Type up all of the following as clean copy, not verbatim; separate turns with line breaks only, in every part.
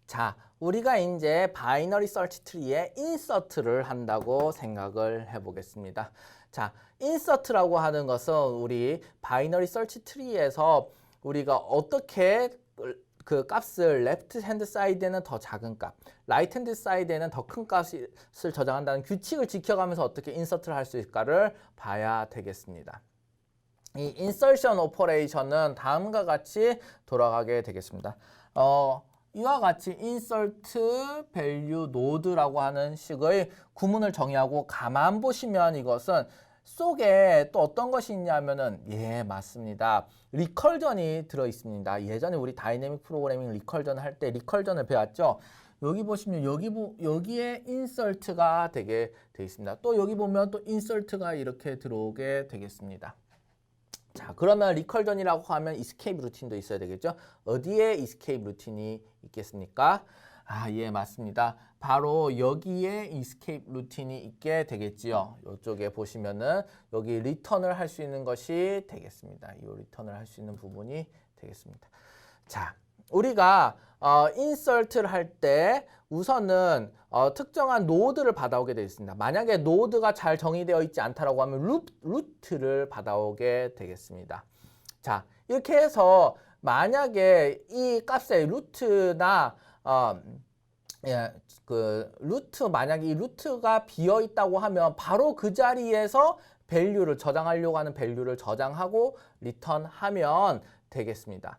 자, 우리가 이제 바이너리 서치 트리에 인서트를 한다고 생각을 해보겠습니다. 자, 인서트라고 하는 것은 우리 바이너리 서치 트리에서 우리가 어떻게 그 값을 레프트 핸드 사이드에는 더 작은 값, 라이트 핸드 사이드에는 더 큰 값을 저장한다는 규칙을 지켜가면서 어떻게 인서트를 할 수 있을까를 봐야 되겠습니다. 이 인서션 오퍼레이션은 다음과 같이 돌아가게 되겠습니다. 이와 같이 insert value node라고 하는 식의 구문을 정의하고 가만 보시면 이것은 속에 또 어떤 것이 있냐면은 맞습니다. 리컬전이 들어 있습니다. 예전에 우리 다이내믹 프로그래밍 리컬전 할 때 리컬전을 배웠죠. 여기 보시면 여기에 insert가 되게 돼 있습니다. 또 여기 보면 또 insert가 이렇게 들어오게 되겠습니다. 자, 그러면 리컬전이라고 하면 이스케이프 루틴도 있어야 되겠죠? 어디에 이스케이프 루틴이 있겠습니까? 맞습니다. 바로 여기에 이스케이프 루틴이 있게 되겠지요. 이쪽에 보시면은 여기 리턴을 할 수 있는 것이 되겠습니다. 이 리턴을 할 수 있는 부분이 되겠습니다. 자, 우리가 인설트를 할 때 우선은 특정한 노드를 받아오게 되어 있습니다. 만약에 노드가 잘 정의되어 있지 않다라고 하면 루트를 받아오게 되겠습니다. 자, 이렇게 해서 만약에 이 값의 루트나 만약에 이 루트가 비어 있다고 하면 바로 그 자리에서 밸류를 저장하려고 하는 밸류를 저장하고 리턴하면 되겠습니다.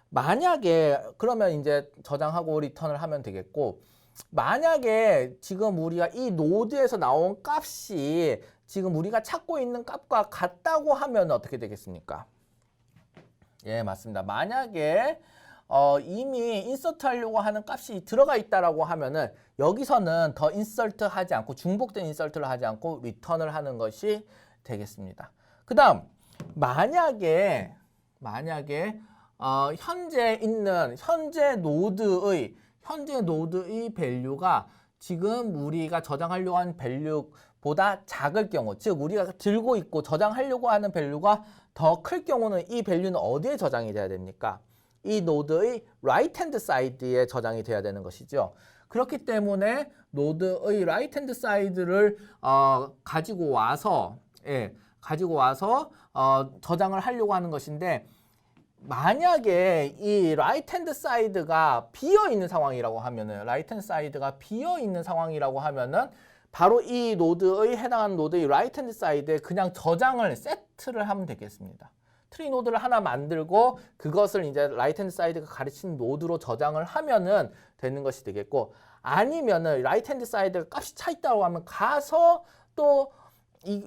만약에 그러면 이제 저장하고 리턴을 하면 되겠고, 만약에 지금 우리가 이 노드에서 나온 값이 지금 우리가 찾고 있는 값과 같다고 하면 어떻게 되겠습니까? 맞습니다. 만약에 이미 인서트 하려고 하는 값이 들어가 있다라고 하면은 여기서는 더 인서트 하지 않고 중복된 인서트를 하지 않고 리턴을 하는 것이 되겠습니다. 그 다음 만약에 현재 노드의 밸류가 지금 우리가 저장하려고 하는 밸류보다 작을 경우, 즉 우리가 들고 있고 저장하려고 하는 밸류가 더 클 경우는 이 밸류는 어디에 저장이 돼야 됩니까? 이 노드의 right hand side에 저장이 돼야 되는 것이죠. 그렇기 때문에 노드의 right hand side를 가지고 와서 저장을 하려고 하는 것인데, 만약에 이 right hand side가 비어 있는 상황이라고 하면은 바로 이 노드의 해당하는 노드의 right hand side에 그냥 저장을 세트를 하면 되겠습니다. 트리 노드를 하나 만들고 그것을 이제 right hand side가 가르치는 노드로 저장을 하면은 되는 것이 되겠고, 아니면은 right hand side가 값이 차 있다고 하면 가서 또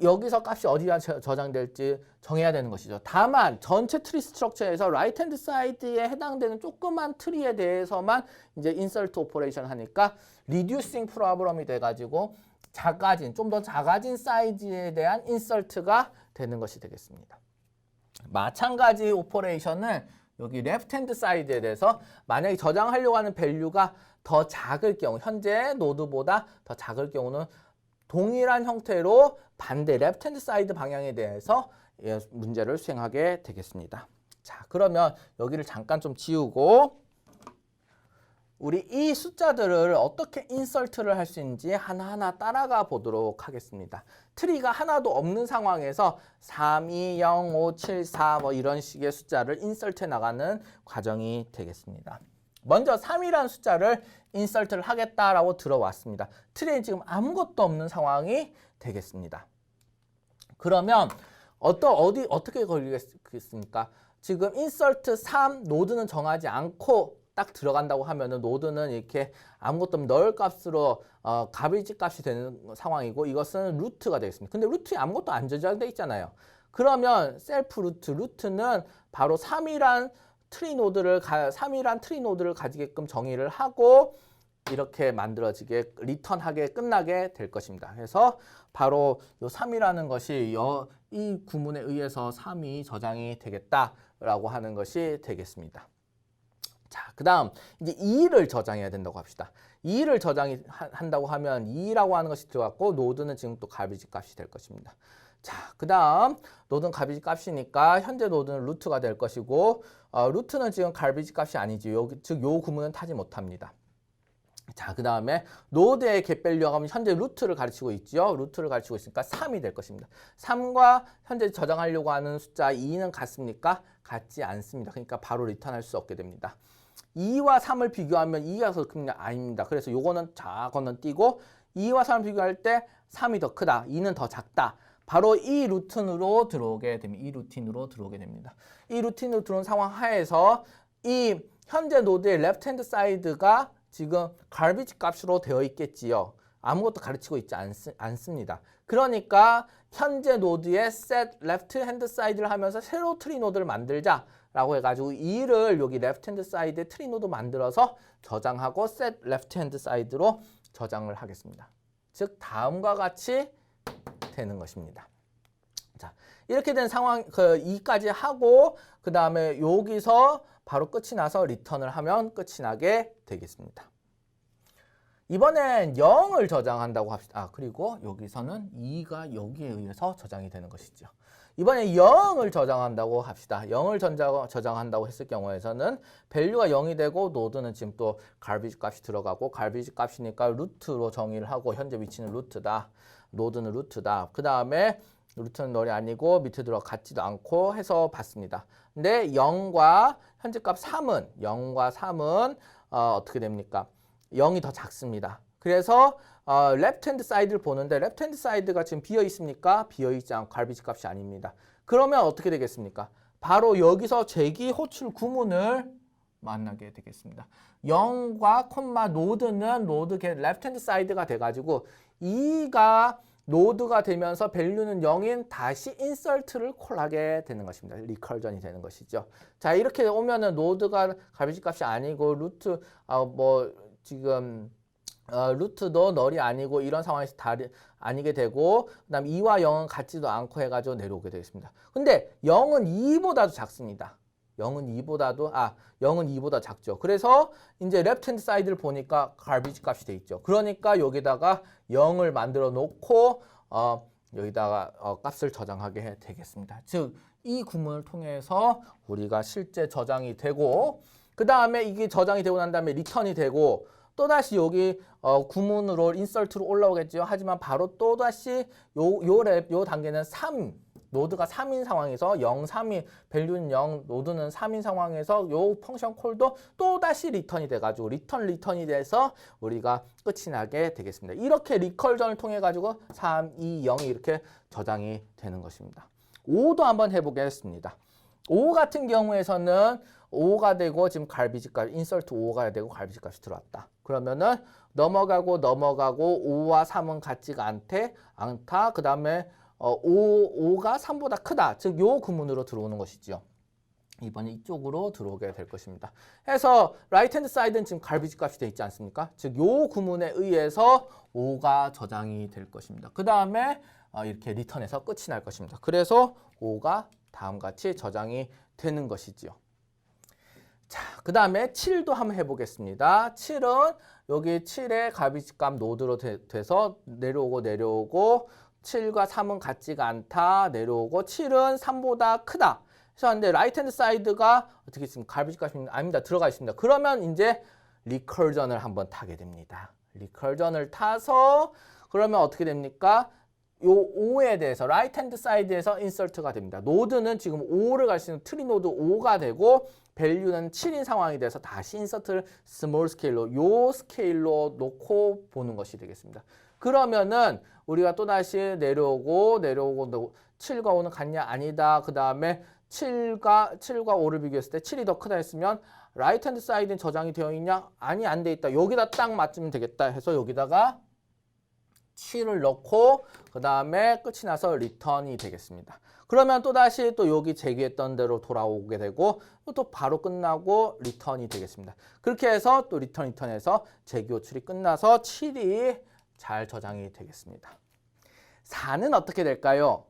여기서 값이 어디다 저장될지 정해야 되는 것이죠. 다만 전체 트리 스트럭처에서 right hand side에 해당되는 조그만 트리에 대해서만 이제 insert 오퍼레이션 하니까 reducing problem이 돼가지고 좀 더 작아진 사이즈에 대한 insert가 되는 것이 되겠습니다. 마찬가지 오퍼레이션을 여기 left hand side에 대해서 만약에 저장하려고 하는 밸류가 더 작을 경우, 현재 노드보다 더 작을 경우는 동일한 형태로 반대 left hand side 방향에 대해서 문제를 수행하게 되겠습니다. 자, 그러면 여기를 잠깐 좀 지우고 우리 이 숫자들을 어떻게 인설트를 할 수 있는지 하나하나 따라가 보도록 하겠습니다. 트리가 하나도 없는 상황에서 3, 2, 0, 5, 7, 4 뭐 이런 식의 숫자를 인설트해 나가는 과정이 되겠습니다. 먼저 3이라는 숫자를 인설트를 하겠다라고 들어왔습니다. 트리에 지금 아무것도 없는 상황이 되겠습니다. 그러면 어떻게 걸리겠습니까? 지금 인설트 3 노드는 정하지 않고 딱 들어간다고 하면은 노드는 이렇게 아무것도 없는 널 값으로 가비지 값이 되는 상황이고, 이것은 루트가 되겠습니다. 근데 루트에 아무것도 안 저장되어 있잖아요. 그러면 셀프 루트는 바로 3이란 트리 노드를 가지게끔 정의를 하고 이렇게 만들어지게 리턴하게 끝나게 될 것입니다. 그래서 바로 이 3이라는 것이 이 구문에 의해서 3이 저장이 되겠다라고 하는 것이 되겠습니다. 자, 그 다음 이제 2를 저장해야 된다고 합시다. 2를 저장한다고 하면 2라고 하는 것이 들어갔고, 노드는 지금 또 가비지 값이 될 것입니다. 자, 그 다음 노드는 가비지 값이니까 현재 노드는 루트가 될 것이고, 루트는 지금 가비지 값이 아니지. 즉 요 구문은 타지 못합니다. 자, 그 다음에 노드의 getValue가 하면 현재 루트를 가르치고 있죠. 루트를 가르치고 있으니까 3이 될 것입니다. 3과 현재 저장하려고 하는 숫자 2는 같습니까? 같지 않습니다. 그러니까 바로 리턴할 수 없게 됩니다. 2와 3을 비교하면 2가 더 큽니다. 아닙니다. 그래서 요거는 건너 띄고 2와 3을 비교할 때 3이 더 크다. 2는 더 작다. 바로 이 루틴으로 들어오게 됩니다. 이 루틴으로 들어오게 됩니다. 이 루틴으로 들어온 상황 하에서 이 현재 노드의 레프트 핸드 사이드가 지금 garbage 값으로 되어 있겠지요. 아무것도 가르치고 있지 않습니다. 그러니까 현재 노드의 set left hand side를 하면서 새로 트리 노드를 만들자라고 해가지고 이를 여기 left hand side에 트리 노드 만들어서 저장하고 set left hand side로 저장을 하겠습니다. 즉 다음과 같이 되는 것입니다. 자, 이렇게 된 상황 이까지 하고 그 다음에 여기서 바로 끝이 나서 리턴을 하면 끝이 나게 되겠습니다. 이번엔 0을 저장한다고 합시다. 그리고 여기서는 2가 여기에 의해서 저장이 되는 것이죠. 이번에 0을 저장한다고 합시다. 0을 저장한다고 했을 경우에서는 밸류가 0이 되고 노드는 지금 또 garbage 값이 들어가고 garbage 값이니까 루트로 정의를 하고 현재 위치는 루트다. 노드는 루트다. 그 다음에 루트는 널이 아니고 밑에 들어갔지도 않고 해서 봤습니다. 근데 0과 현재 값 0과 3은 어떻게 됩니까? 0이 더 작습니다. 그래서 레프트 핸드 사이드를 보는데 레프트 핸드 사이드가 지금 비어 있습니까? 비어 있지 않고 garbage 값이 아닙니다. 그러면 어떻게 되겠습니까? 바로 여기서 제기 호출 구문을 만나게 되겠습니다. 0과 콤마 노드는 노드 레프트 핸드 사이드가 돼가지고 2가 노드가 되면서 밸류는 0인 다시 인설트를 콜하게 되는 것입니다. 리컬전이 되는 것이죠. 자, 이렇게 오면은 노드가 garbage 값이 아니고 루트 지금 루트도 널이 아니고 이런 상황에서 아니게 되고 그다음 2와 0은 같지도 않고 해가지고 내려오게 되겠습니다. 근데 0은 2보다도 작습니다. 0은 2보다 작죠. 그래서 이제 레프트 핸드 사이드를 보니까 garbage 값이 돼 있죠. 그러니까 여기다가 0을 만들어 놓고 여기다가 값을 저장하게 되겠습니다. 즉 이 구문을 통해서 우리가 실제 저장이 되고 그 다음에 이게 저장이 되고 난 다음에 리턴이 되고 또다시 여기 구문으로 인설트로 올라오겠죠. 하지만 바로 또다시 요 단계는 3 노드가 3인 상황에서 0, 3이 밸류는 0, 노드는 3인 상황에서 요 펑션 콜도 또다시 리턴이 돼가지고 리턴이 돼서 우리가 끝이 나게 되겠습니다. 이렇게 리컬전을 통해 가지고 3, 2, 0이 이렇게 저장이 되는 것입니다. 5도 한번 해보겠습니다. 5 같은 경우에서는 5가 되고 지금 garbage 값 인설트 5가 되고 garbage 값이 들어왔다. 그러면은 넘어가고 5와 3은 같지가 않다. 그 다음에 5가 3보다 크다. 즉 요 구문으로 들어오는 것이죠. 이번에 이쪽으로 들어오게 될 것입니다. 해서 right hand side는 지금 garbage 값이 되어 있지 않습니까? 즉 요 구문에 의해서 5가 저장이 될 것입니다. 그 다음에 이렇게 리턴해서 끝이 날 것입니다. 그래서 5가 다음같이 저장이 되는 것이지요. 자, 그 다음에 7도 한번 해보겠습니다. 7은 여기 7의 garbage 값 노드로 돼서 내려오고 7과 3은 같지가 않다. 내려오고 7은 3보다 크다. 그래서 근데 right hand side가 어떻게 있습니까? garbage 값이 아닙니다. 들어가 있습니다. 그러면 이제 리컬전을 한번 타게 됩니다. 리컬전을 타서 그러면 어떻게 됩니까? 요 5에 대해서 right hand side에서 인설트가 됩니다. 노드는 지금 5를 갈 수 있는 트리 노드 5가 되고 밸류는 7인 상황이 돼서 다시 인서트를 스몰 스케일로 요 스케일로 놓고 보는 것이 되겠습니다. 그러면은 우리가 또다시 내려오고 7과 5는 같냐? 아니다. 그 다음에 7과 5를 비교했을 때 7이 더 크다 했으면 right hand side는 저장이 되어 있냐? 아니, 안 돼 있다. 여기다 딱 맞추면 되겠다 해서 여기다가 7을 넣고 그 다음에 끝이 나서 리턴이 되겠습니다. 그러면 또다시 또 여기 제기했던 대로 돌아오게 되고 또 바로 끝나고 리턴이 되겠습니다. 그렇게 해서 또 리턴해서 제기 호출이 끝나서 7이 잘 저장이 되겠습니다. 4는 어떻게 될까요?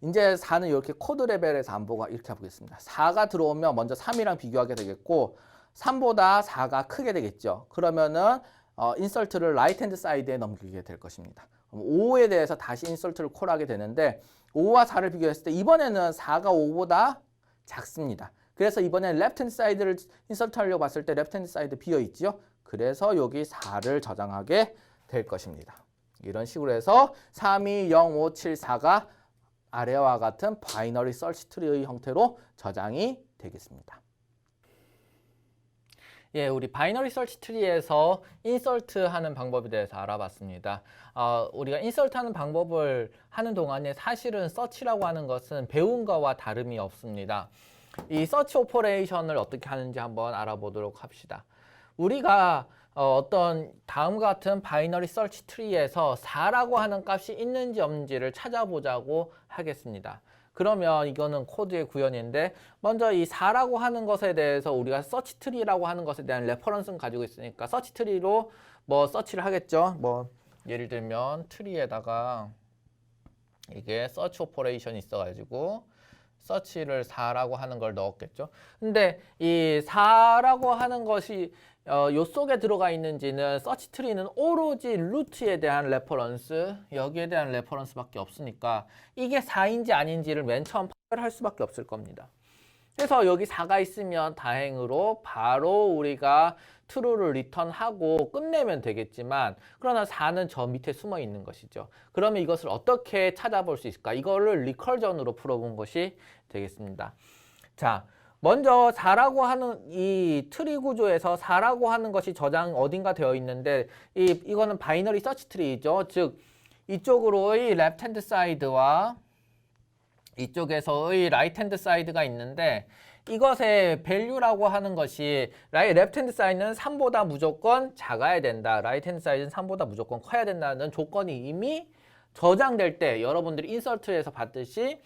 이제 4는 이렇게 코드 레벨에서 안 보고 이렇게 해보겠습니다. 4가 들어오면 먼저 3이랑 비교하게 되겠고 3보다 4가 크게 되겠죠. 그러면은 인설트를 라이트 핸드 사이드에 넘기게 될 것입니다. 5에 대해서 다시 인설트를 콜하게 되는데 5와 4를 비교했을 때 이번에는 4가 5보다 작습니다. 그래서 이번에 레프트 핸드 사이드를 인설트 하려고 봤을 때 레프트 핸드 사이드 비어 있죠. 그래서 여기 4를 저장하게 될 것입니다. 이런 식으로 해서 320574가 아래와 같은 바이너리 서치 트리의 형태로 저장이 되겠습니다. 예, 우리 바이너리 서치 트리에서 인서트 하는 방법에 대해서 알아봤습니다. 우리가 인서트 하는 방법을 하는 동안에 사실은 서치라고 하는 것은 배운 거와 다름이 없습니다. 이 서치 오퍼레이션을 어떻게 하는지 한번 알아보도록 합시다. 우리가 어떤 다음과 같은 바이너리 서치 트리에서 4라고 하는 값이 있는지 없는지를 찾아보자고 하겠습니다. 그러면 이거는 코드의 구현인데 먼저 이 4라고 하는 것에 대해서 우리가 서치 트리라고 하는 것에 대한 레퍼런스는 가지고 있으니까 서치 트리로 뭐 서치를 하겠죠. 뭐 예를 들면 트리에다가 이게 서치 오퍼레이션이 있어가지고 서치를 4라고 하는 걸 넣었겠죠. 근데 이 4라고 하는 것이 요 속에 들어가 있는지는 서치 트리는 오로지 루트에 대한 레퍼런스, 여기에 대한 레퍼런스밖에 없으니까 이게 4인지 아닌지를 맨 처음 판별할 수밖에 없을 겁니다. 그래서 여기 4가 있으면 다행으로 바로 우리가 true를 리턴하고 끝내면 되겠지만 그러나 4는 저 밑에 숨어 있는 것이죠. 그러면 이것을 어떻게 찾아볼 수 있을까? 이거를 리커전으로 풀어본 것이 되겠습니다. 자, 먼저 4라고 하는 이 트리 구조에서 4라고 하는 것이 저장 어딘가 되어 있는데 이거는 바이너리 서치 트리이죠. 즉 이쪽으로의 레프트 핸드 사이드와 이쪽에서의 라이트 핸드 사이드가 있는데 이것의 value라고 하는 것이 레프트 핸드 사이드는 3보다 무조건 작아야 된다. 라이트 핸드 사이드는 3보다 무조건 커야 된다는 조건이 이미 저장될 때 여러분들이 인서트에서 봤듯이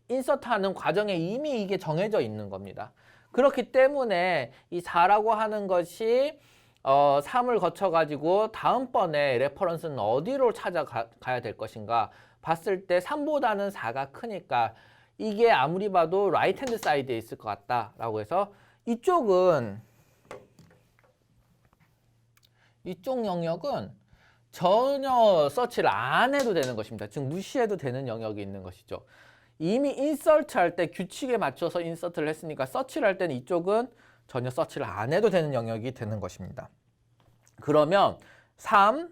인서트하는 과정에 이미 이게 정해져 있는 겁니다. 그렇기 때문에 이 4라고 하는 것이 3을 거쳐가지고 다음번에 레퍼런스는 어디로 찾아가야 될 것인가 봤을 때 3보다는 4가 크니까 이게 아무리 봐도 라이트 핸드 사이드에 있을 것 같다라고 해서 이쪽 영역은 전혀 서치를 안 해도 되는 것입니다. 즉 무시해도 되는 영역이 있는 것이죠. 이미 인서트 할 때 규칙에 맞춰서 인서트를 했으니까 서치를 할 때는 이쪽은 전혀 서치를 안 해도 되는 영역이 되는 것입니다. 그러면 3,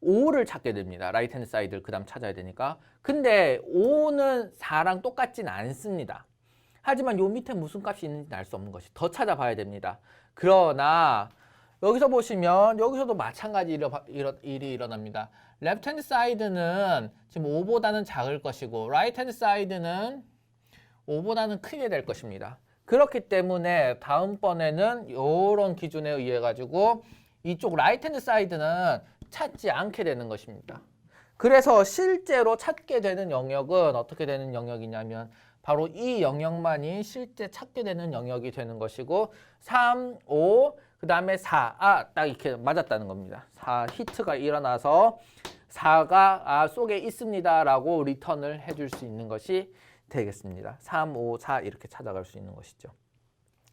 5를 찾게 됩니다. 라이트 핸드 사이드를 그 다음 찾아야 되니까. 근데 5는 4랑 똑같진 않습니다. 하지만 요 밑에 무슨 값이 있는지 알 수 없는 것이 더 찾아봐야 됩니다. 그러나 여기서 보시면 여기서도 마찬가지 일이 일어납니다. 레프트 핸드 사이드는 지금 5보다는 작을 것이고 라이트 핸드 사이드는 5보다는 크게 될 것입니다. 그렇기 때문에 다음번에는 이런 기준에 의해 가지고 이쪽 라이트 핸드 사이드는 찾지 않게 되는 것입니다. 그래서 실제로 찾게 되는 영역은 어떻게 되는 영역이냐면 바로 이 영역만이 실제 찾게 되는 영역이 되는 것이고 3, 5, 그 다음에 4, 딱 이렇게 맞았다는 겁니다. 4 히트가 일어나서 4가 속에 있습니다 라고 리턴을 해줄 수 있는 것이 되겠습니다. 3, 5, 4 이렇게 찾아갈 수 있는 것이죠.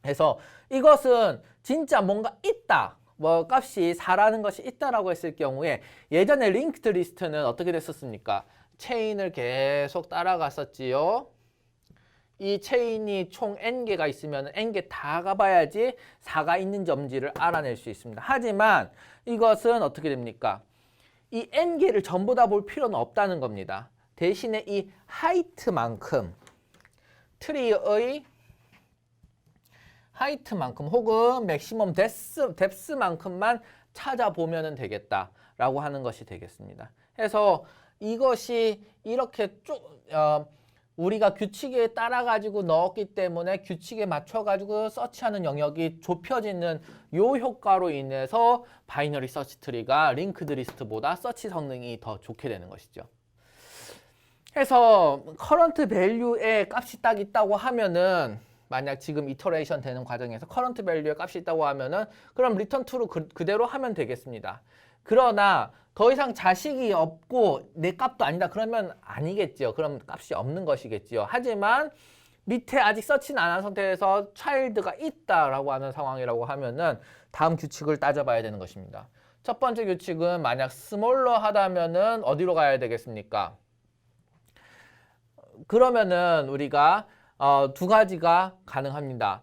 그래서 이것은 진짜 뭔가 있다. 뭐 값이 4라는 것이 있다라고 했을 경우에 예전에 링크드 리스트는 어떻게 됐었습니까? 체인을 계속 따라갔었지요. 이 체인이 총 n개가 있으면 n개 다 가봐야지 4가 있는지 없는지를 알아낼 수 있습니다. 하지만 이것은 어떻게 됩니까? 이 n개를 전부 다 볼 필요는 없다는 겁니다. 대신에 이 하이트만큼 트리의 하이트만큼 혹은 맥시멈 뎁스만큼만 찾아보면 되겠다라고 하는 것이 되겠습니다. 그래서 이것이 이렇게 우리가 규칙에 따라 가지고 넣었기 때문에 규칙에 맞춰 가지고 서치하는 영역이 좁혀지는 요 효과로 인해서 바이너리 서치 트리가 링크드 리스트보다 서치 성능이 더 좋게 되는 것이죠. 그래서 커런트 밸류의 값이 딱 있다고 하면은 만약 지금 이터레이션 되는 과정에서 커런트 밸류의 값이 있다고 하면은 그럼 리턴 투로 그대로 하면 되겠습니다. 그러나 더 이상 자식이 없고 내 값도 아니다 그러면 아니겠죠. 그럼 값이 없는 것이겠죠. 하지만 밑에 아직 서치는 안 한 상태에서 차일드가 있다라고 하는 상황이라고 하면은 다음 규칙을 따져봐야 되는 것입니다. 첫 번째 규칙은 만약 스몰러 하다면은 어디로 가야 되겠습니까? 그러면은 우리가 두 가지가 가능합니다.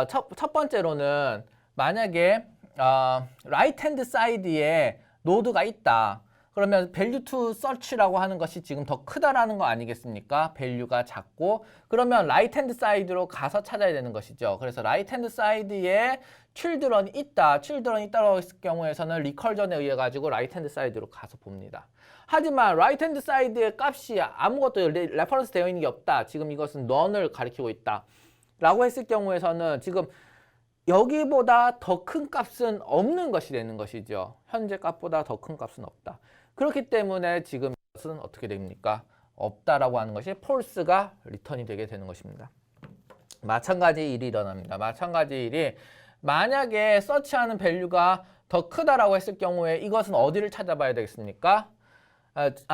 첫 번째로는 만약에 right hand side에 노드가 있다. 그러면 value to search라고 하는 것이 지금 더 크다라는 거 아니겠습니까? value가 작고 그러면 right hand side로 가서 찾아야 되는 것이죠. 그래서 right hand side에 children이 있다. children이 있다고 했을 경우에서는 recursion에 의해 가지고 right hand side로 가서 봅니다. 하지만 right hand side의 값이 아무것도 레퍼런스 되어 있는 게 없다. 지금 이것은 none을 가리키고 있다. 라고 했을 경우에서는 지금 여기보다 더 큰 값은 없는 것이 되는 것이죠. 현재 값보다 더 큰 값은 없다. 그렇기 때문에 지금 이것은 어떻게 됩니까? 없다라고 하는 것이 false가 리턴이 되게 되는 것입니다. 마찬가지 일이 일어납니다. 마찬가지 일이 만약에 서치하는 밸류가 더 크다라고 했을 경우에 이것은 어디를 찾아봐야 되겠습니까?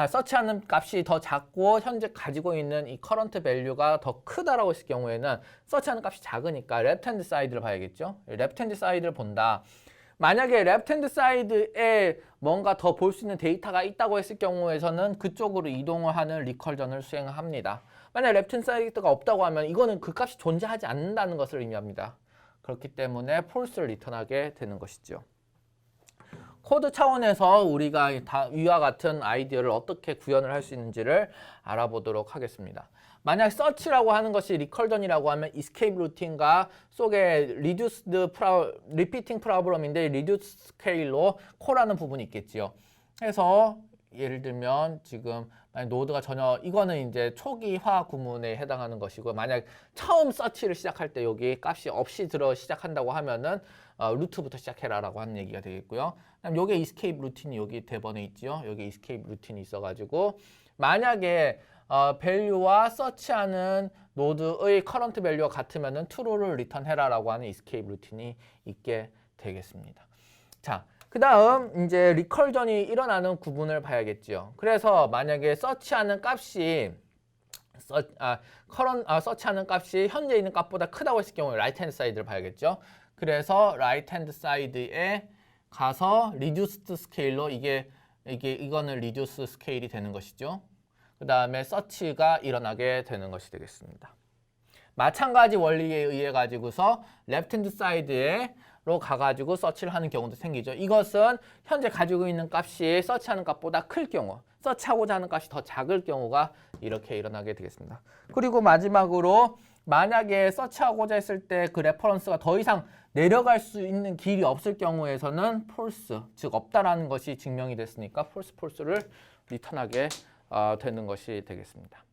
서치하는 값이 더 작고 현재 가지고 있는 이 커런트 밸류가 더 크다라고 했을 경우에는 서치하는 값이 작으니까 레프트 핸드 사이드를 봐야겠죠. 레프트 핸드 사이드를 본다. 만약에 레프트 핸드 사이드에 뭔가 더 볼 수 있는 데이터가 있다고 했을 경우에서는 그쪽으로 이동을 하는 리컬전을 수행합니다. 만약 레프트 핸드 사이드가 없다고 하면 이거는 그 값이 존재하지 않는다는 것을 의미합니다. 그렇기 때문에 false를 리턴하게 되는 것이죠. 코드 차원에서 우리가 위와 같은 아이디어를 어떻게 구현을 할 수 있는지를 알아보도록 하겠습니다. 만약 search라고 하는 것이 recursion이라고 하면 escape route과 속에 repeating problem인데 reduced scale로 콜하는 부분이 있겠지요. 그래서 예를 들면 지금 만약 노드가 전혀 이거는 이제 초기화 구문에 해당하는 것이고 만약 처음 search를 시작할 때 여기 값이 없이 들어 시작한다고 하면은 루트부터 시작해라라고 하는 얘기가 되겠고요. 그다음 여기 escape 루틴이 여기 대번에 있지요. 여기 escape 루틴이 있어가지고 만약에 value와 search하는 노드의 current value가 같으면은 true를 리턴해라라고 하는 escape 루틴이 있게 되겠습니다. 자, 그다음 이제 recursion이 일어나는 구분을 봐야겠지요. 그래서 만약에 search하는 값이 search하는 값이 현재 있는 값보다 크다고 했을 경우에 right hand side를 봐야겠죠. 그래서 right hand side에 가서 reduced scale로 이거는 reduced scale이 되는 것이죠. 그 다음에 search가 일어나게 되는 것이 되겠습니다. 마찬가지 원리에 의해 가지고서 left hand side로 가가지고 search를 하는 경우도 생기죠. 이것은 현재 가지고 있는 값이 search하는 값보다 클 경우, search하고자 하는 값이 더 작을 경우가 이렇게 일어나게 되겠습니다. 그리고 마지막으로 만약에 서치하고자 했을 때 그 레퍼런스가 더 이상 내려갈 수 있는 길이 없을 경우에서는 false, 즉 없다라는 것이 증명이 됐으니까 false를 리턴하게 되는 것이 되겠습니다.